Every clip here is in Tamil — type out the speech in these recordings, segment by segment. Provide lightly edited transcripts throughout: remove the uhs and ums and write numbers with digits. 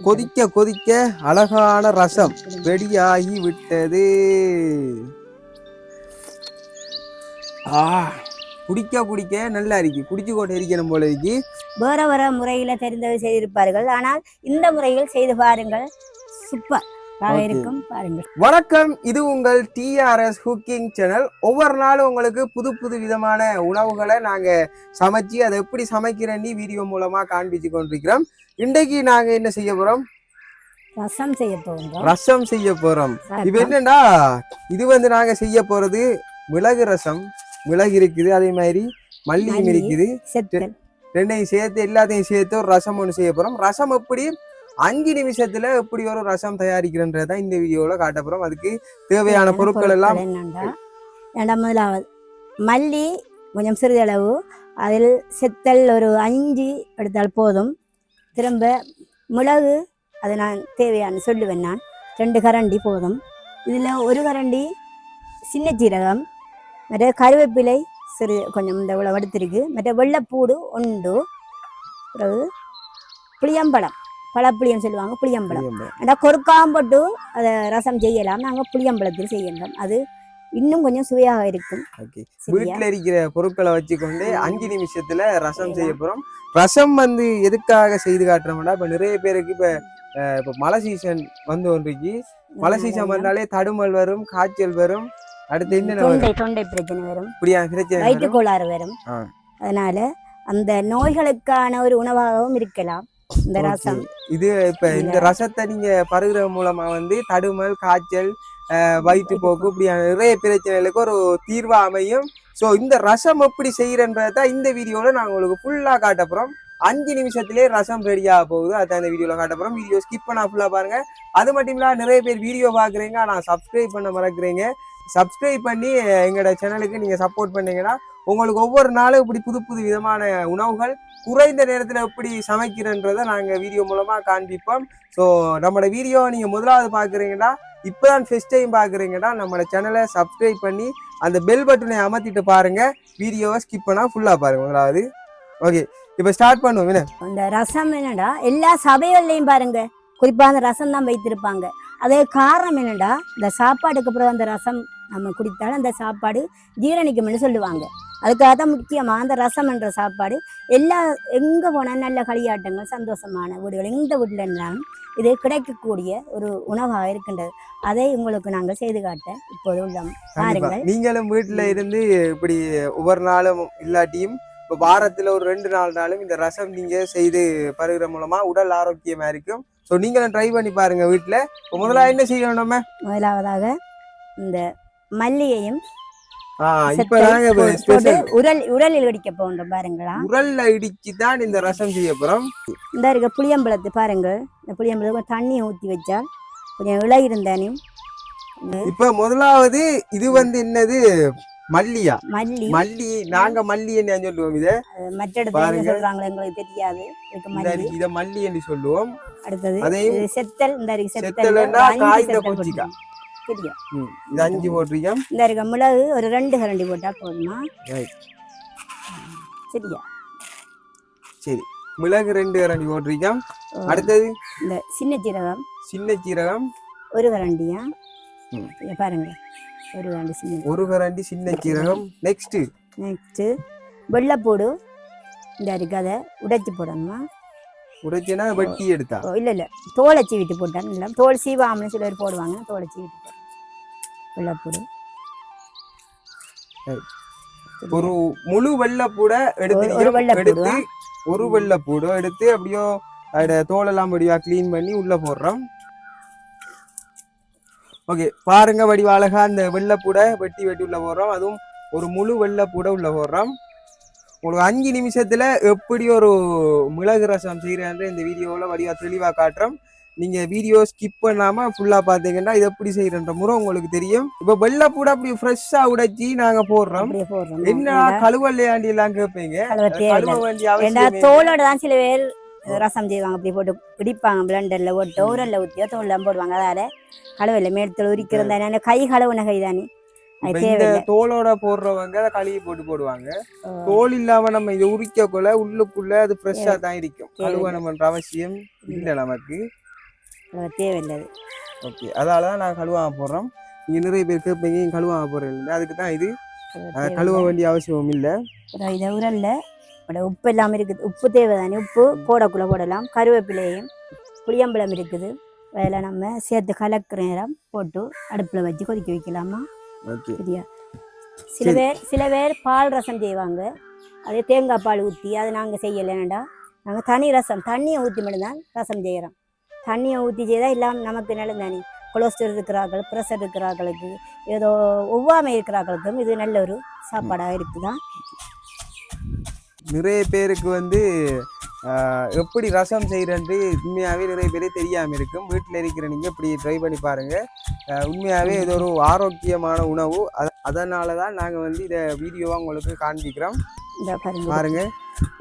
கொதிக்க கொதிக்க அழகான ரசம் ரெடியாகி விட்டது. குடிக்க குடிக்க நல்லா இருக்கு. குடிச்சு கொண்டு இருக்கணும் போல இருக்கு. வேற வேற முறையில தெரிந்தவை செய்திருப்பார்கள். ஆனால் இந்த முறையில் செய்து பாருங்கள், சூப்பர் இருக்கும். பாருங்கள். வணக்கம், இது உங்கள் டிஆர்எஸ் குக்கிங் சேனல். ஒவ்வொரு நாளும் உங்களுக்கு புது புது விதமான உணவுகளை நாங்க சமைச்சு அதை எப்படி சமைக்கிறேன்னு வீடியோ மூலமா காண்பிச்சு கொண்டிருக்கிறோம். இன்றைக்கு நாங்க என்ன செய்ய போறோம்? ரசம் செய்ய போறோம். ரசம் செய்ய போறோம். இது என்னன்னா, இது வந்து நாங்க செய்ய போறது மிளகு ரசம். மிளகு இருக்குது, அதே மாதிரி மல்லியும் இருக்குது. ரெண்டையும் சேர்த்து எல்லாத்தையும் சேர்த்து ஒரு ரசம் ஒன்று செய்ய போறோம். ரசம் எப்படி 5 நிமிஷத்துல எப்படி ஒரு ரசம் தயாரிக்கிறன்றதான் இந்த வீடியோல காட்ட போறோம். அதுக்கு தேவையான பொருட்கள் எல்லாம் முதலாவது மல்லி கொஞ்சம் சிறிதளவு, அதில் செத்தல் ஒரு 5 எடுத்தால் போதும். திரும்ப மிளகு, அதை நான் தேவையான சொல்லுவேன். நான் 2 கரண்டி போதும். இதில் 1 கரண்டி சின்ன சீரகம், மற்ற கருவேப்பிலை சிறு கொஞ்சம் இந்த இவ்வளோ எடுத்திருக்கு. மற்ற வெள்ளைப்பூடு உண்டு. பிறகு புளியம்பழம், பழப்புளியம் சொல்லுவாங்க, புளியம்பழம். ஆனால் கொறுக்காம போட்டு அதை ரசம் செய்யலாம். நாங்கள் புளியம்பழத்தில் செய்யலாம், அது இன்னும் கொஞ்சம் சுவையாக இருக்கும். வீட்டில் இருக்கிற பொருட்களை வச்சுக்கொண்டு 5 நிமிஷத்துல ரசம் செய்ய போறோம். ரசம் வந்து எதுக்காக செய்து காட்டுறோம்னா, இப்ப நிறைய பேருக்கு இப்ப மழை சீசன் வந்து ஒன்றைக்கு மழை சீசன் வந்தாலே தடுமல் வரும், காய்ச்சல் வரும், அடுத்து என்ன தொண்டை பிரச்சனை வரும், வயிற்று கோளாறு வரும். அதனால அந்த நோய்களுக்கான ஒரு உணவாகவும் இருக்கலாம் இந்த ரசம். இது இப்ப இந்த ரசத்தை நீங்க பருகிற மூலமா வந்து தடுமல், காய்ச்சல், வயிற்று போக்கு, இப்படி நிறைய பிரச்சனைகளுக்கு ஒரு தீர்வா அமையும். ஸோ இந்த ரசம் எப்படி செய்யறன்றத இந்த வீடியோல நாங்கள் உங்களுக்கு ஃபுல்லா காட்ட போறோம். 5 நிமிஷத்துலேயே ரசம் ரெடியாக போகுது. அதான் இந்த வீடியோவில் காட்ட போகிறோம். வீடியோ ஸ்கிப் பண்ணா ஃபுல்லாக பாருங்க. அது மட்டும் இல்லாமல் நிறைய பேர் வீடியோ பார்க்குறீங்க, ஆனால் சப்ஸ்கிரைப் பண்ண மறக்கிறீங்க. சப்ஸ்கிரைப் பண்ணி எங்களோட சேனலுக்கு நீங்கள் சப்போர்ட் பண்ணீங்கன்னா உங்களுக்கு ஒவ்வொரு நாளும் இப்படி புது புது விதமான உணவுகள் குறைந்த நேரத்தில் எப்படி சமைக்கிறன்றதை நாங்கள் வீடியோ மூலமாக காண்பிப்போம். ஸோ நம்மளோட வீடியோ நீங்கள் முதலாவது பார்க்குறீங்கன்னா, இப்போ தான் ஃபர்ஸ்ட் டைம் பார்க்குறீங்கன்னா, நம்மளோட சேனலை சப்ஸ்கிரைப் பண்ணி அந்த பெல் பட்டனை அமர்த்திட்டு பாருங்க. வீடியோவை ஸ்கிப் பண்ணால் ஃபுல்லாக பாருங்க முதலாவது. ஓகே, இப்போ ஸ்டார்ட் பண்ணுவோம். இந்த ரசம் என்னடா, எல்லா சபைகள்லையும் பாருங்க குறிப்பாக அந்த ரசம் தான் வைத்திருப்பாங்க. அதே காரணம் என்னடா, இந்த சாப்பாடுக்கு அப்புறம் அந்த ரசம் நம்ம குடித்தாலும் அந்த சாப்பாடு ஜீரணிக்கும்னு சொல்லுவாங்க. அதுக்காக தான் முக்கியமாக அந்த ரசம் என்ற சாப்பாடு எங்கே போனால் நல்ல களியாட்டங்கள், சந்தோஷமான வீடுகள், எந்த வீட்டில் இருந்தாலும் இது கிடைக்கக்கூடிய ஒரு உணவாக இருக்கின்றது. அதை உங்களுக்கு நாங்கள் செய்து காட்ட இப்போது உள்ளோம். பாருங்கள், நீங்களும் வீட்டில் இருந்து இப்படி ஒவ்வொரு நாளும் இல்லாட்டியும் இப்போ வாரத்தில் ஒரு 2-4 நாளும் இந்த ரசம் நீங்கள் செய்து பருகிற மூலமா உடல் ஆரோக்கியமாக இருக்கும். ஸோ நீங்களும் ட்ரை பண்ணி பாருங்க வீட்டில். முதலாக என்ன செய்யணும்? நம்ம முதலாவதாக இந்த மல்லியையும் உரலில் இடிக்க போன்றோம். பாருங்களா, உரல்ல இடிச்சு தான் இந்த ரசம் செய்ய போறோம். இந்த இருக்க புளியம்பழத்தை பாருங்கள். இந்த புளியம்பழத்தை தண்ணியை ஊற்றி வச்சா கொஞ்சம் இலை இருந்தானே. இப்ப முதலாவது இது வந்து என்னது? மல்லியா? மல்லி. நாங்க மல்லி என்ன சொல்லுவோம், இத மற்ற இடத்துல சொல்றாங்களே எங்களுக்கு தெரியாது. இத மல்லி என்று சொல்லுவோம். அடுத்தது செத்தல். இந்த செத்தல்னா காய்ந்த கொச்சிக்காய். சரியா? இது 5 போடுறீங்க. இந்த இருக்க மிளகு ஒரு 2 கரண்டி போட்டா போதுமா? சரியா? சரி, மிளகு 2 கரண்டி போடுறீங்க. அடுத்தது இந்த சின்ன சீரகம். சின்ன சீரகம் 1 கரண்டியா? பாருங்க, 1 கரண்டி சின்ன சீரகம். நெக்ஸ்ட் வெள்ளைப்பூடு. இந்த இருக்கு, அதை உடைச்சி போடணுமா? உடைச்சினா வெட்டி எடுத்தா? இல்ல தோலை சீவிட்டு போட்டான். இல்லை, தோல் சீவாமனு சிலர் போடுவாங்க. தோலை சீவிட்டு போடுறேன். வெள்ளைப்பூடு ஒரு முழு வெள்ளைப்பூட எடுத்து ஒரு வெள்ளைப்பூடு எடுத்து அப்படியோ அதோட தோலெல்லாம் வடிவா கிளீன் பண்ணி உள்ள போடுறோம். ஓகே, பாருங்க வடிவா அழகா அந்த வெள்ளைப்பூட வெட்டி உள்ள போடுறோம். அதுவும் ஒரு முழு வெள்ளைப்பூட உள்ள போடுறோம். உங்களுக்கு 5 நிமிஷத்துல எப்படி ஒரு மிளகு ரசம் செய்யறேன்ற இந்த வீடியோவில் வடிவா தெளிவா காட்டுறோம். நீங்க வீடியோ ஸ்கிப் பண்ணாம ஃபுல்லா பாத்தீங்கன்னா இது எப்படி செய்யறன்ற முறை உங்களுக்கு தெரியும். இப்ப வெள்ளைப்பூட அப்படி ஃப்ரெஷ்ஷா உடைச்சி நாங்க போடுறோம். என்ன கழுவல்லையாண்டி எல்லாம் கேட்பீங்க. தோலோட தான் சில பேர் ரசம் செய்வாங்க. அப்படி போட்டு பிடிப்பாங்க, பிளண்டர்ல ஓட்டு ஊரல்ல ஊற்றியோ தோல்லாம் போடுவாங்க. அதால கழுவில்லை, மேலத்தில் உரிக்கிறதா கை கழுவுன கை தானே. அது இப்ப இந்த தேவையில்லை. தோலோட போடுறவங்க அதை கழுவி போட்டு போடுவாங்க. தோல் இல்லாம நம்ம இதை உரிக்கக்குள்ள உள்ளுக்குள்ள அது ஃப்ரெஷ்ஷா தான் இருக்கும். கழுவணும்ன்ற அவசியம் இல்லை நமக்கு. தேவையில்லை. ஓகே, அதாலதான் நாங்க கழுவாம போடுறோம். இங்க நிறைய பேர் கேட்பீங்க கழுவாம போடுறது இல்லை, அதுக்கு தான் இது கழுவ வேண்டிய அவசியம் இல்லை. இதை உரல்ல உப்பு இல்லாமல் இருக்குது. உப்பு தேவை தானே, உப்பு போடக்குள்ள போடலாம். கருவேப்பிலையும் புளியம்பழம் இருக்குது, அதில் நம்ம சேர்த்து கலக்கிற நேரம் போட்டு அடுப்பில் வச்சு கொதிக்க வைக்கலாமா? சரியா? சில பேர் பால் ரசம் செய்வாங்க, அதே தேங்காய் பால் ஊற்றி. அதை நாங்கள் செய்யலைன்னா நாங்கள் தனி ரசம், தண்ணியை ஊற்றி மட்டும்தான் ரசம் செய்கிறோம். தண்ணியை ஊற்றி செய்தால் எல்லாம் நமக்கு நல்லது தானே. கொலஸ்ட்ரால் இருக்கிறார்கள், ப்ரெஷர் இருக்கிறார்களுக்கு, ஏதோ ஒவ்வாமை இருக்கிறார்களுக்கும் இது நல்ல ஒரு சாப்பாடாக இருக்குதான். நிறைய பேருக்கு வந்து எப்படி ரசம் செய்கிறேன்ட்டு உண்மையாகவே நிறைய பேரே தெரியாமல் இருக்கும். வீட்டில் இருக்கிற நீங்கள் இப்படி ட்ரை பண்ணி பாருங்கள். உண்மையாகவே இது ஒரு ஆரோக்கியமான உணவு. அதனால தான் நாங்கள் வந்து இதை வீடியோவாக உங்களுக்கு காண்பிக்கிறோம். பாருங்க,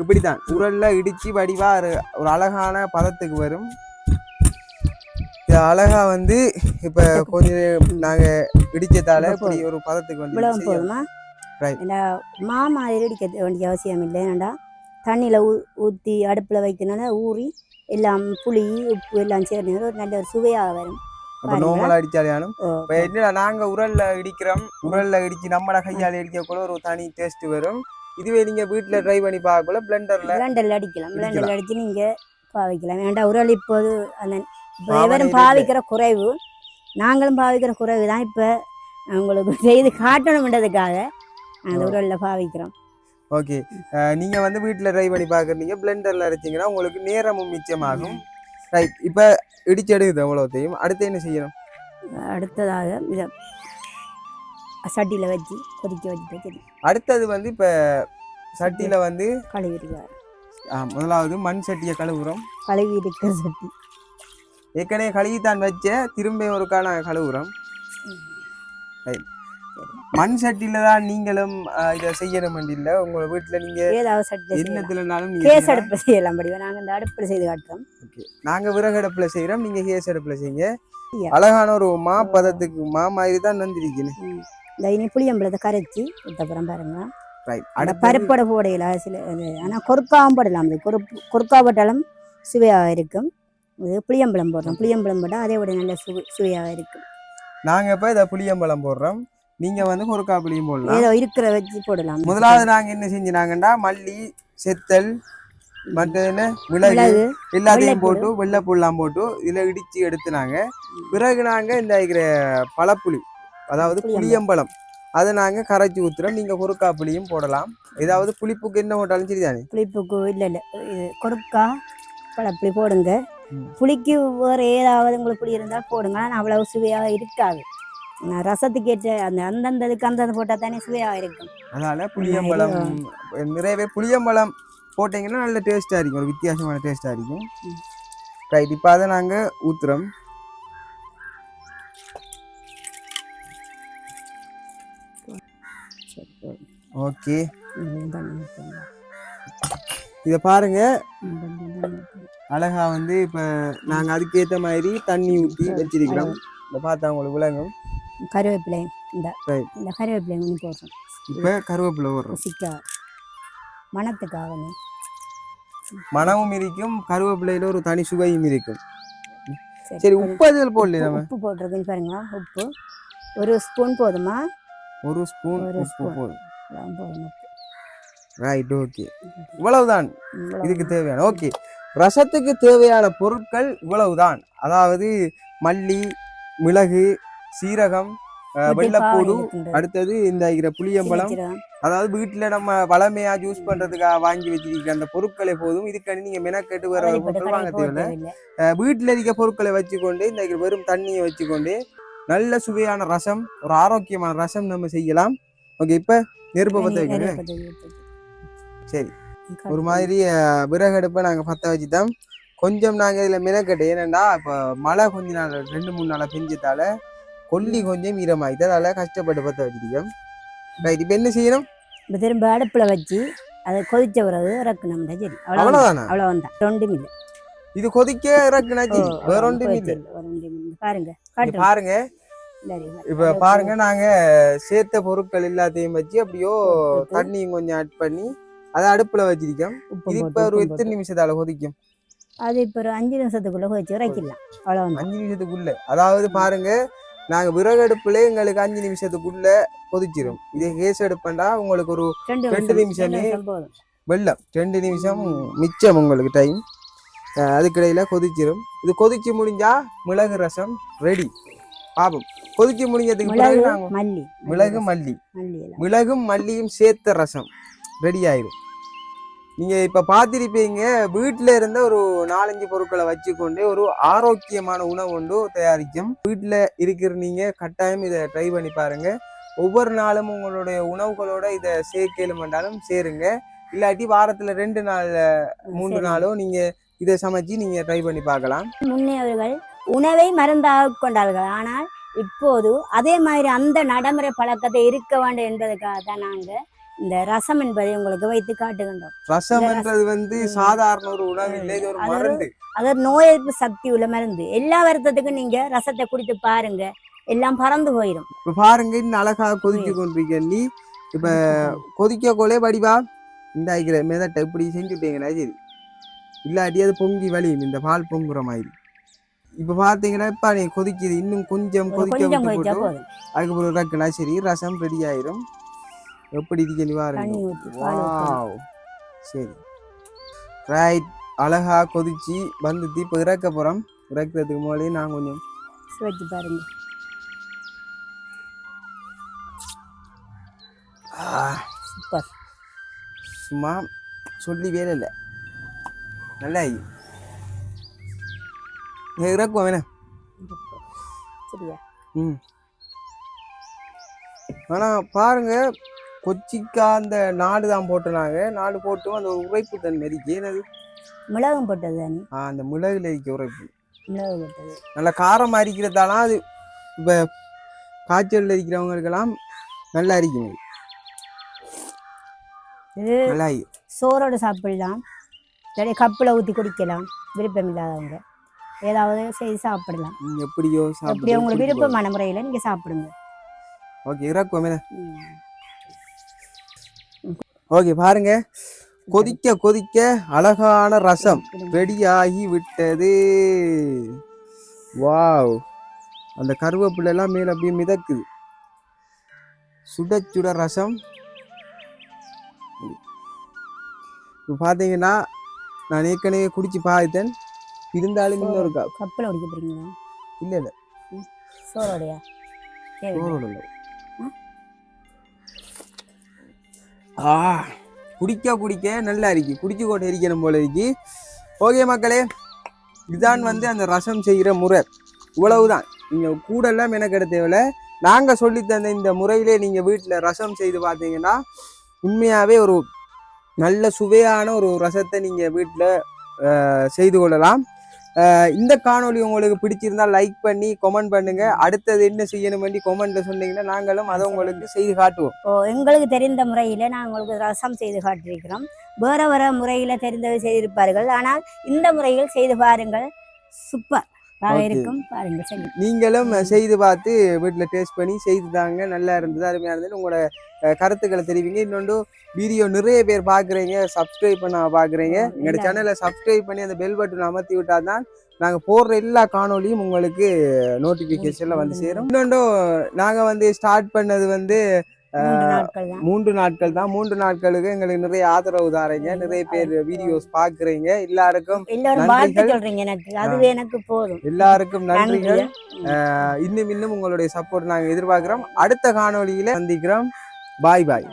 இப்படி தான் உரலில் இடித்து வடிவாக ஒரு அழகான பதத்துக்கு வரும். இது அழகா வந்து இப்போ கொஞ்சம் நாங்கள் இடிச்சதால இப்படி ஒரு பதத்துக்கு வந்து போதுமா? மாமா இடிக்க வேண்டிய அவசியம் இல்லை. ஏன்னாண்டா தண்ணியில் ஊற்றி அடுப்பில் வைக்கணும்னா ஊறி எல்லாம் புளி உப்பு எல்லாம் சேர்ந்து ஒரு நல்ல ஒரு சுவையாக வரும். நார்மலாக அடித்தாலும் இப்போ என்ன நாங்கள் உரலில் இடிக்கிறோம். உரலில் இடித்து நம்மளோட கையால் இடிக்கக்குள்ள ஒரு தனி டேஸ்ட் வரும். இதுவே நீங்கள் வீட்டில் ட்ரை பண்ணி பார்க்கக்குள்ள பிளெண்டரில் அடிக்கலாம். பிளெண்டரில் அடித்து நீங்கள் பாவிக்கலாம். ஏன்டா உரல் இப்போது அந்த எவரும் பாவிக்கிற குறைவு, நாங்களும் பாவிக்கிற குறைவு தான். இப்போ உங்களுக்கு செய்து காட்டணும்ன்றதுக்காக அந்த உரலில் பாவிக்கிறோம். ஓகே, நீங்கள் வந்து வீட்டில் ட்ரை பண்ணி பார்க்குறீங்க, பிளெண்டரில் அரைச்சிங்கன்னா உங்களுக்கு நேரமும் மிச்சமாகும். ரைட், இப்போ இடிச்சு எடுக்குது அவ்வளோத்தையும். அடுத்து என்ன செய்யணும்? அடுத்ததாக இதை சட்டியில் வச்சு கொதிக்க வச்சுட்டு அடுத்தது வந்து இப்போ சட்டியில் வந்து கழுவிடுவார். முதலாவது மண் சட்டியை கழுவுறோம். கழுவி இருக்கிற சட்டி ஏற்கனவே கழுவித்தான் வச்ச, திரும்ப ஒருக்கா நாங்கள் கழுவுறோம். ரைட், மண் சட்டியில தான் நீங்களும் இதை செய்யணும் இல்லை. உங்களோட வீட்டில் நீங்கள் ஏதாவது சட்டி என்னத்துலனாலும் கேஸ் அடுப்பில் செய்யலாம். படிவா நாங்கள் இந்த அடுப்பில் செய்து காட்டுறோம். ஓகே, நாங்கள் விறகு அடுப்பில் செய்கிறோம், நீங்கள் கேஸ் அடுப்பில் செய்யுங்க. அழகான ஒரு மா பதத்துக்கு மா மாதிரி தான் நந்திருக்கணும். இந்த இனி புளியம்பழத்தை கரைச்சி விட்டப்புறம் பாருங்க. ரைட், அந்த பருப்போட போடையில சில ஆனால் கொறுக்காவும் போடலாம். கொறுக்கா போட்டாலும் சுவையாக இருக்கும். இது புளியம்பழம் போடுறோம். புளியம்பழம் போட்டால் அதே விட நல்ல சுவையாக இருக்கும். நாங்கள் இப்போ இதை புளியம்பழம் போடுறோம், நீங்கள் வந்து கொறுக்கா புளியும் போடலாம். ஏதோ இருக்கிற வச்சு போடலாம். முதலாவது நாங்கள் என்ன செஞ்சினாங்கன்னா மல்லி, செத்தல், மற்ற மிளகு எல்லாத்தையும் போட்டு வெள்ளைப்பூலாம் போட்டு இதில் இடித்து எடுத்துனாங்க. பிறகு நாங்கள் இந்த இருக்கிற பழப்புளி, அதாவது புளியம்பழம், அதை நாங்கள் கரைச்சி ஊற்றுறோம். நீங்கள் கொறுக்கா புளியும் போடலாம். ஏதாவது புளிப்புக்கு என்ன போட்டாலும் சரி தானே? புளிப்புக்கு இல்லை கொறுக்கா பழப்புளி போடுங்க. புளிக்கு வேறு ஏதாவது உங்களுக்கு புளி இருந்தால் போடுங்க. ஆனால் அவ்வளவு சுவையாக இருக்காது. ரசத்துக்கு ஏற்ற அந்த அந்தந்ததுக்கு அந்தந்த போட்டால் தானே சுவையாக இருக்கும். அதனால புளியம்பழம் நிறைய பேர் புளியம்பழம் போட்டிங்கன்னா நல்ல டேஸ்ட்டாக இருக்கும், ஒரு வித்தியாசமான டேஸ்ட்டாக இருக்கும். ரைட், இப்போ அதை நாங்கள் ஊற்றுறோம். ஓகே, இதை பாருங்க, அழகா வந்து இப்போ நாங்கள் அதுக்கேற்ற மாதிரி தண்ணி ஊற்றி வச்சிருக்கிறோம். இதை பார்த்தா உங்களுக்கு விளங்கும். கருவேப்பிலை இந்த கருவேப்பிலை கொஞ்சம் போடுறோம். இப்போ கருவேப்பிலை போடுறோம். சிக்கா மணத்துக்காக மணமும் இருக்கும், கருவேப்பிலையில ஒரு தனி சுவையும் இருக்கும். சரி, உப்பு அதில் போடல. உப்பு போட்டிருக்குன்னு பாருங்க. உப்பு ஒரு ஸ்பூன் போதுமா? ஒரு ஸ்பூன் உப்பு போதும். ரைட், ஓகே, இவ்வளவுதான் இதுக்கு தேவையான. ஓகே, ரசத்துக்கு தேவையான பொருட்கள் இவ்வளவுதான். அதாவது மல்லி, மிளகு, சீரகம், வெள்ளைப்பூடு, அடுத்தது இந்த புளியம்பழம். அதாவது வீட்டில் நம்ம வளமையா ஜூஸ் பண்றதுக்காக வாங்கி வச்சிருக்கிற அந்த பொருட்களை போதும். இதுக்காண்டி நீங்க மெனக்கெட்டு வேற ஒரு பொருட்கள் வாங்க தேவையில்லை. வீட்டில் இருக்க பொருட்களை வச்சுக்கொண்டு இந்த வெறும் தண்ணியை வச்சுக்கொண்டு நல்ல சுவையான ரசம், ஒரு ஆரோக்கியமான ரசம் நம்ம செய்யலாம். ஓகே, இப்ப நெருப்பை பற்ற வைக்கணும். சரி, ஒரு மாதிரி விறகடுப்பை நாங்கள் பற்ற வச்சுட்டோம். கொஞ்சம் நாங்கள் இதில் மெனக்கட்டு, ஏன்னா இப்போ மழை கொஞ்ச நாள் 2-3 நாளாக பெஞ்சதால கொல்லி கொஞ்சம் ஈரமாகிட்டு அதெல்லாம் கஷ்டப்பட்டு பற்ற வச்சுருக்கோம். ரைட், இப்போ என்ன செய்யணும்? இப்போ திரும்ப அடுப்பில் வச்சு அதை கொதிச்ச பிறகு இறக்கணும். சரி, அவ்வளோதானா? அவ்வளோதான், ரெண்டும் இல்லை. இது கொதிக்க இறக்குனா சரி, வேற ஒன்றும் இல்லை. பாருங்க பாருங்க, இப்ப பாருங்க நாங்க சேர்த்த பொருட்கள் எல்லாத்தையும் வச்சு அப்படியோ தண்ணியும் கொஞ்சம் ஆட் பண்ணி அதை அடுப்புல வச்சிருக்கோம். இது இப்ப ஒரு எத்தனை நிமிஷத்தால கொதிக்கும்? அது இப்ப ஒரு 5 நிமிஷத்துக்குள்ள வச்சு வைக்கலாம். அவ்வளவு 5 நிமிஷத்துக்குள்ள. அதாவது பாருங்க நாங்க விறகு அடுப்புல எங்களுக்கு 5 நிமிஷத்துக்குள்ள கொதிச்சிரும். இதே கேஸ் அடுப்புண்டா உங்களுக்கு ஒரு 2 நிமிஷமே வெள்ளம் 2 நிமிஷம் மிச்சம் உங்களுக்கு டைம். அதுக்கிடையில கொதிச்சிரும். இது கொதிச்சு முடிஞ்சா மிளகு ரசம் ரெடி. பாப்போம். கொதிச்சு முடிஞ்சதுக்கு பிறகு நாங்க மிளகும் மல்லியும் சேர்த்த ரசம் ரெடி ஆயிரும். நீங்க இப்ப பாத்திருப்பீங்க வீட்டுல இருந்த ஒரு 4-5 பொருட்களை வச்சுக்கொண்டு ஒரு ஆரோக்கியமான உணவு ஒன்று தயாரிக்கும். வீட்டுல இருக்கிற நீங்க கட்டாயம் இதை ட்ரை பண்ணி பாருங்க. ஒவ்வொரு நாளும் உங்களுடைய உணவுகளோட இதை சேர்க்கலும் வேண்டாலும் சேருங்க. இல்லாட்டி வாரத்துல 2 நாள் 3 நாளோ நீங்க இதை சமைச்சு நீங்க ட்ரை பண்ணி பார்க்கலாம். முன்னே அவர்கள் உணவை மருந்தாக கொண்டார்கள். ஆனால் இப்போது அதே மாதிரி அந்த நடைமுறை பழக்கத்தை இருக்க வேண்டும் என்பதற்காக தான் நாங்க இந்த ரசம் என்பதை உங்களுக்கு வைத்து காட்டுகின்றோம். ரசம் என்றது வந்து சாதாரண ஒரு உணவு இல்லை, ஒரு மருந்து. அதாவது நோய் எதிர்ப்பு சக்தி உள்ள மருந்து. எல்லா வருத்தத்துக்கும் நீங்க ரசத்தை குடித்து பாருங்க, எல்லாம் பறந்து போயிடும். இப்ப பாருங்க இன்னும் அழகாக கொதிச்சு கொண்டிருக்க. நீ இப்ப கொதிக்க கோலே வடிவா இந்த ஆகிற மெதட்டை இப்படி செஞ்சுட்டீங்கன்னா சரி, இல்லாட்டி அது பொங்கி வலியும் இந்த பால் பொங்குற மாதிரி. இப்ப பாத்தீங்கன்னா இப்ப நீ கொதிக்குது, இன்னும் கொஞ்சம் கொதிக்க விட்டு போட்டு அதுக்கப்புறம் ரக்குனா சரி ரசம் ரெடி ஆயிரும். எப்படி இருக்கு பாருங்க. சரி ரைட், அழகா கொதிச்சு வந்து இப்ப இறக்க போறோம். இறக்குறதுக்கு முன்னாடி நான் கொஞ்சம் வச்சு பாருங்க. சூப்பர். சும்மா சொல்லி வேலை இல்லை, நல்லா இறக்குவோம் வேணா. சரியா? ஆனா பாருங்க கொச்சிக்கா அந்த நாடு தான் போட்டுனாங்க. நாடு போட்டும் அந்த உரைப்பு தன்மை இருக்கு. என்னது மிளகும் போட்டது தானே? அந்த மிளகுல இருக்க உரைப்பு மிளகு போட்டது நல்ல காரமா இருக்கிறதாலாம். அது இப்ப காய்ச்சல் இருக்கிறவங்களுக்கெல்லாம் நல்லா இருக்கும். இது நல்லா சோறோடு சாப்பிடலாம், கப்பில் ஊற்றி குடிக்கலாம். விருப்பம் இல்லாதவங்க ஏதாவது செய்து சாப்பிடலாம். எப்படியோ உங்களுக்கு விருப்பமான முறையில் நீங்க சாப்பிடுங்க. ஓகே இறக்குவோமே. ஓகே பாருங்க கொதிக்க கொதிக்க அழகான ரசம் ரெடியாகி விட்டது. வாவ், அந்த கருவேப்பிலை எல்லாம் மேல அப்படியே மிதக்குது. சுட சுட ரசம். இப்போ பார்த்தீங்கன்னா நான் ஏற்கனவே குடிச்சு பார்த்தேன். இருந்தாலும் இன்னொரு கப்பில் குடிக்க போறீங்களா? இல்லை இல்லை, சோறோடையா? சோறோட இல்லை. குடிக்க குடிக்க நல்லா இருக்கு, குடிச்சு கொண்டு இருக்கணும் போல இருக்கு. ஓகே மக்களே, இதுதான் வந்து அந்த ரசம் செய்கிற முறை. இவ்வளவுதான், நீங்கள் கூட எல்லாம் எனக்கு தேவையில்லை. நாங்கள் சொல்லி தந்த இந்த முறையிலே நீங்கள் வீட்டில் ரசம் செய்து பார்த்தீங்கன்னா உண்மையாகவே ஒரு நல்ல சுவையான ஒரு ரசத்தை நீங்கள் வீட்டில் செய்து கொள்ளலாம். இந்த காணொளி உங்களுக்கு பிடிச்சிருந்தா லைக் பண்ணி கமெண்ட் பண்ணுங்க. அடுத்தது என்ன செய்யணும் வேண்டி கமெண்ட்ல சொன்னீங்கன்னா நாங்களும் அதை உங்களுக்கு செய்து காட்டுவோம். எங்களுக்கு தெரிந்த முறையில நாங்கள் உங்களுக்கு ரசம் செய்து காட்டியிருக்கிறோம். வேற வேற முறையில தெரிந்தவை செய்திருப்பார்கள். ஆனால் இந்த முறையில் செய்து பாருங்கள், சூப்பர் இருக்கும். பாருங்க, நீங்களும் செய்து பார்த்து வீட்டில் டேஸ்ட் பண்ணி செய்து தாங்க. நல்லா இருந்தது, அருமையாக இருந்தது. உங்களோட கருத்துக்களை தெரிவிங்க. இன்னொன்று வீடியோ நிறைய பேர் பார்க்குறீங்க, சப்ஸ்கிரைப் பண்ண பார்க்குறீங்க. எங்களோட சேனலை சப்ஸ்கிரைப் பண்ணி அந்த பெல் பட்டன் அமர்த்தி விட்டால் தான் நாங்கள் போடுற எல்லா காணொலியும் உங்களுக்கு நோட்டிஃபிகேஷனில் வந்து சேரும். இன்னொன்று நாங்கள் வந்து ஸ்டார்ட் பண்ணது வந்து 3 நாட்கள் தான். 3 நாட்களுக்கு எங்களுக்கு நிறைய ஆதரவு தாரீங்க, நிறைய பேர் வீடியோஸ் பாக்குறீங்க. எல்லாருக்கும் எல்லாருக்கும் நன்றிகள். இன்னும் உங்களுடைய சப்போர்ட் நாங்க எதிர்பார்க்கிறோம். அடுத்த காணொளியில சந்திக்கிறோம். பாய் பாய்.